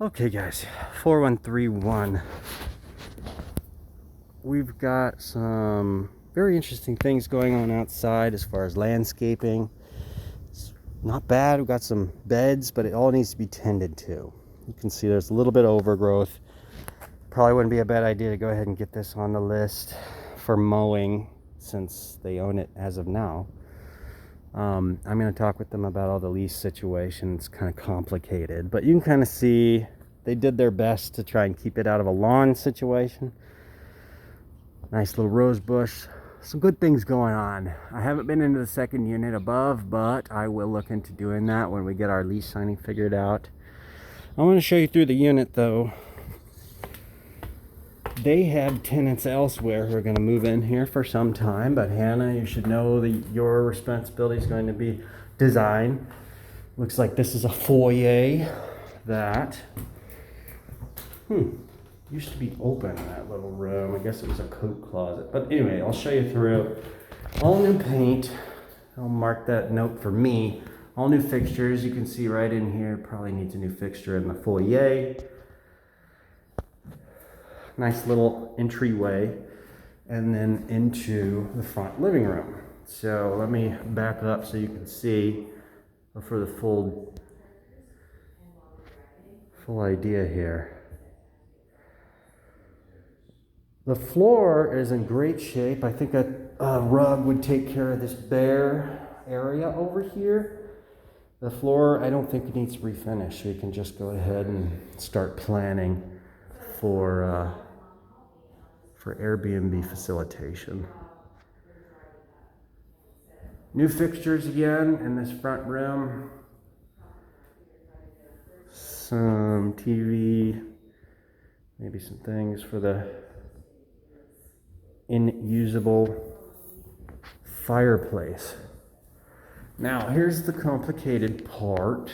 Okay guys, 4131. We've got some very interesting things going on outside as far as landscaping. It's not bad. We've got some beds, but it all needs to be tended to. You can see there's a little bit of overgrowth. Probably wouldn't be a bad idea to go ahead and get this on the list for mowing since they own it as of now. I'm going to talk with them about all the lease situation. It's kind of complicated, but you can kind of see they did their best to try and keep it out of a lawn situation. Nice little rose bush. Some good things going on. I haven't been into the second unit above, but I will look into doing that when we get our lease signing figured out. I want to show you through the unit though. They have tenants elsewhere who are going to move in here for some time, but Hannah, you should know that your responsibility is going to be design. Looks like this is a foyer that used to be open, that little room. I guess it was a coat closet. But anyway, I'll show you through. All new paint. I'll mark that note for me. All new fixtures. You can see right in here. Probably needs a new fixture in the foyer. Nice little entryway. And then into the front living room. So let me back up so you can see for the full idea here. The floor is in great shape. I think a rug would take care of this bare area over here. The floor, I don't think it needs refinish. We can just go ahead and start planning for Airbnb facilitation. New fixtures again in this front room. Some TV, maybe some things for the unusable fireplace. Now, here's the complicated part.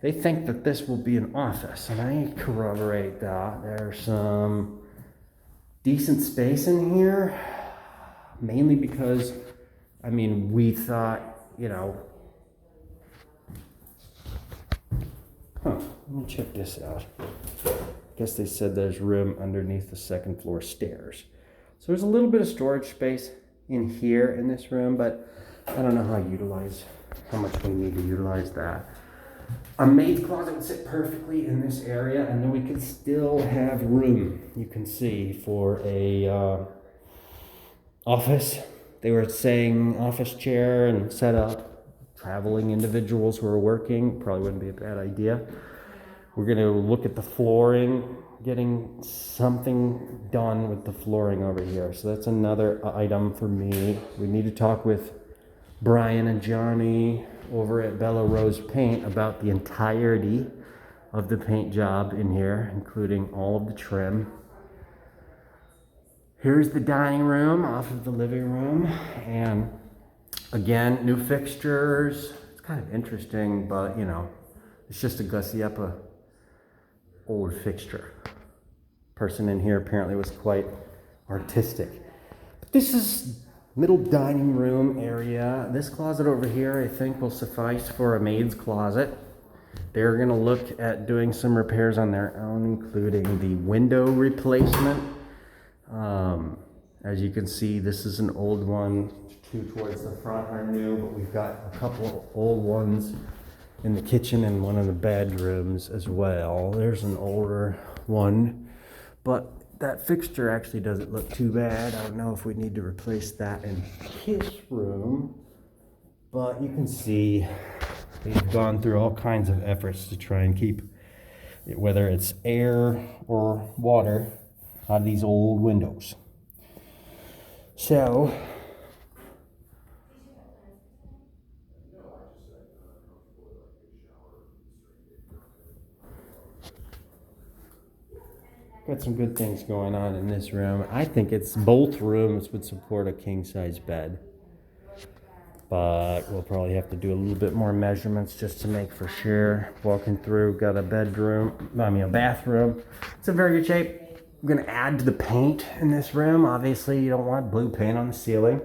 They think that this will be an office, and I corroborate that. There's some decent space in here, mainly because, I mean, we thought, let me check this out. I guess they said there's room underneath the second floor stairs. So there's a little bit of storage space in here in this room, but I don't know how much we need to utilize that. A maid's closet would sit perfectly in this area, and then we could still have room, you can see, for a office. They were saying office chair and set up. Traveling individuals who are working probably wouldn't be a bad idea. We're going to look at the flooring, getting something done with the flooring over here. So that's another item for me. We need to talk with Brian and Johnny over at Bella Rose Paint about the entirety of the paint job in here, including all of the trim. Here's the dining room off of the living room, and again, new fixtures. It's kind of interesting, but it's just to gussy up a old fixture. Person in here apparently was quite artistic. But this is middle dining room area. This closet over here, I think, will suffice for a maid's closet. They're going to look at doing some repairs on their own, including the window replacement. As you can see, this is an old one. Two towards the front are new, but we've got a couple of old ones in the kitchen and one of the bedrooms as well. There's an older one, but that fixture actually doesn't look too bad. I don't know if we need to replace that in his room, but you can see they've gone through all kinds of efforts to try and keep it, whether it's air or water, out of these old windows. So got some good things going on in this room. I think both rooms would support a king-size bed. But we'll probably have to do a little bit more measurements just to make for sure. Walking through, got a bathroom. It's in very good shape. I'm gonna add to the paint in this room. Obviously, you don't want blue paint on the ceiling,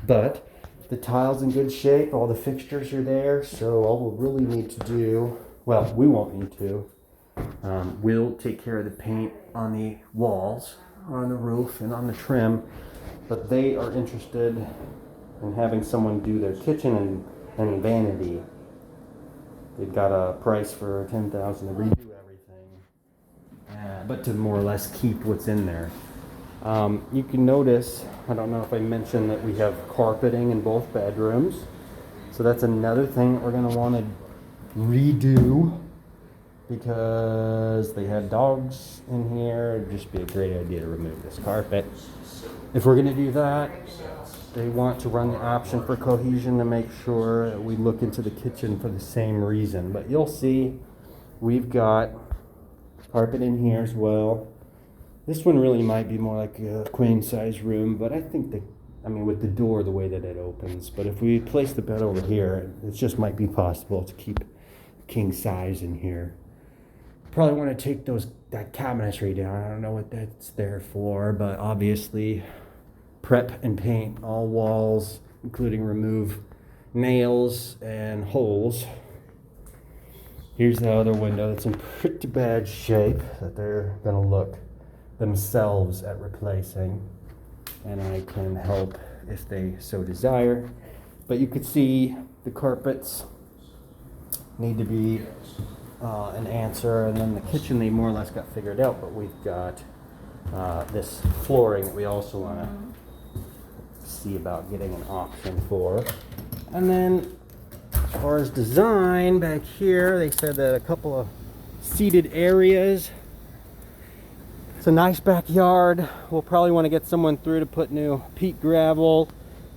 but the tile's in good shape. All the fixtures are there. So all we'll really need to do, well, we won't need to, We'll take care of the paint on the walls, on the roof, and on the trim, but they are interested in having someone do their kitchen and vanity. They've got a price for $10,000 to redo everything, but to more or less keep what's in there. You can notice, I don't know if I mentioned that we have carpeting in both bedrooms. So that's another thing that we're going to want to redo, because they had dogs in here. It'd just be a great idea to remove this carpet. If we're going to do that, they want to run the option for cohesion to make sure that we look into the kitchen for the same reason. But you'll see we've got carpet in here as well. This one really might be more like a queen size room, but I think with the door, the way that it opens. But if we place the bed over here, it just might be possible to keep king size in here. Probably want to take that cabinetry down. I don't know what that's there for, but obviously prep and paint all walls, including remove nails and holes. Here's the other window that's in pretty bad shape that they're gonna look themselves at replacing, and I can help if they so desire. But you could see the carpets need to be an answer, and then the kitchen they more or less got figured out, but we've got this flooring that we also want to see about getting an option for. And then as far as design, back here they said that a couple of seated areas. It's a nice backyard. We'll probably want to get someone through to put new peat gravel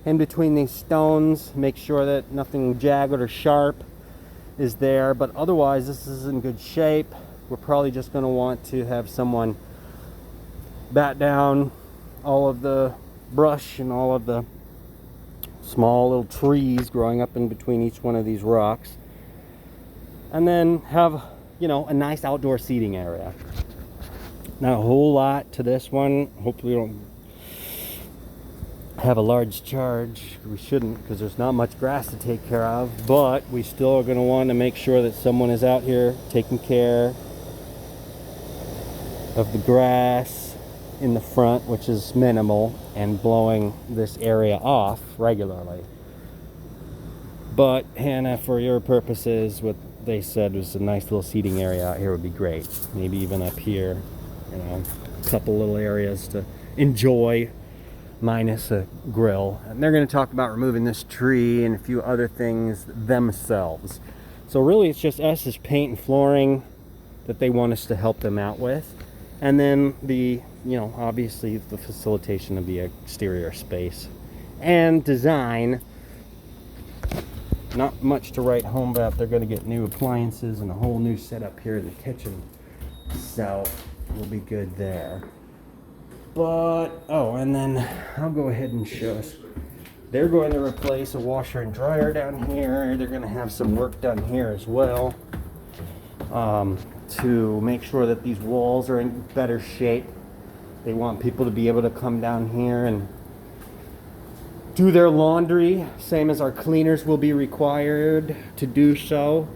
in between these stones, make sure that nothing jagged or sharp is there, but otherwise this is in good shape. We're probably just going to want to have someone bat down all of the brush and all of the small little trees growing up in between each one of these rocks, and then have, a nice outdoor seating area. Not a whole lot to this one. Hopefully we don't have a large charge. We shouldn't, because there's not much grass to take care of, but we still are going to want to make sure that someone is out here taking care of the grass in the front, which is minimal, and blowing this area off regularly. But Hannah, for your purposes, what they said was a nice little seating area out here would be great. Maybe even up here, a couple little areas to enjoy, minus a grill. And they're going to talk about removing this tree and a few other things themselves. So really it's just us as paint and flooring that they want us to help them out with. And then the, obviously the facilitation of the exterior space and design. Not much to write home about. They're going to get new appliances and a whole new setup here in the kitchen. So we'll be good there. But, and then I'll go ahead and show us. They're going to replace a washer and dryer down here. They're going to have some work done here as well, to make sure that these walls are in better shape. They want people to be able to come down here and do their laundry, same as our cleaners will be required to do so.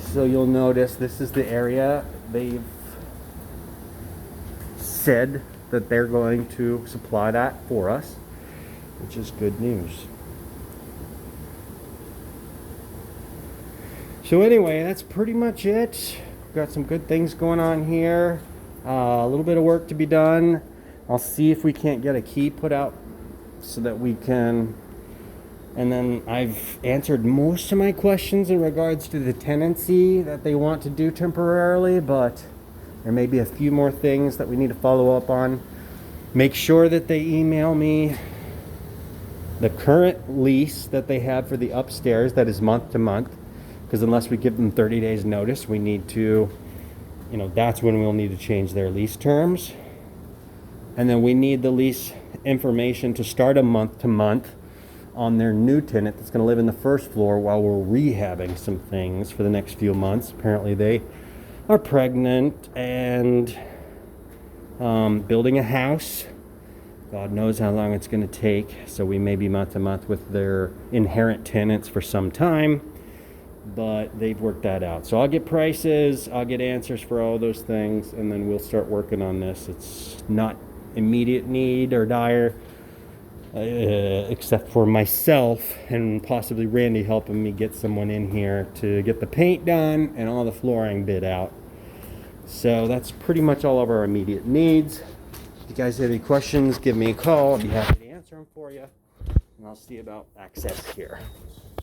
So you'll notice this is the area they've said that they're going to supply that for us, which is good news. So anyway, that's pretty much it. We've got some good things going on here. A little bit of work to be done. I'll see if we can't get a key put out so that we can. And then I've answered most of my questions in regards to the tenancy that they want to do temporarily, but there may be a few more things that we need to follow up on. Make sure that they email me the current lease that they have for the upstairs, that is month to month, because unless we give them 30 days notice, we need to, that's when we'll need to change their lease terms. And then we need the lease information to start a month to month on their new tenant that's going to live in the first floor while we're rehabbing some things for the next few months. Apparently they are pregnant and building a house. God knows how long it's going to take. So we may be month to month with their inherent tenants for some time. but they've worked that out. So I'll get prices, I'll get answers for all those things, and then we'll start working on this. It's not immediate need or dire, except for myself and possibly Randy helping me get someone in here to get the paint done and all the flooring bid out. So that's pretty much all of our immediate needs. If you guys have any questions, give me a call. I'll be happy to answer them for you. And I'll see about access here.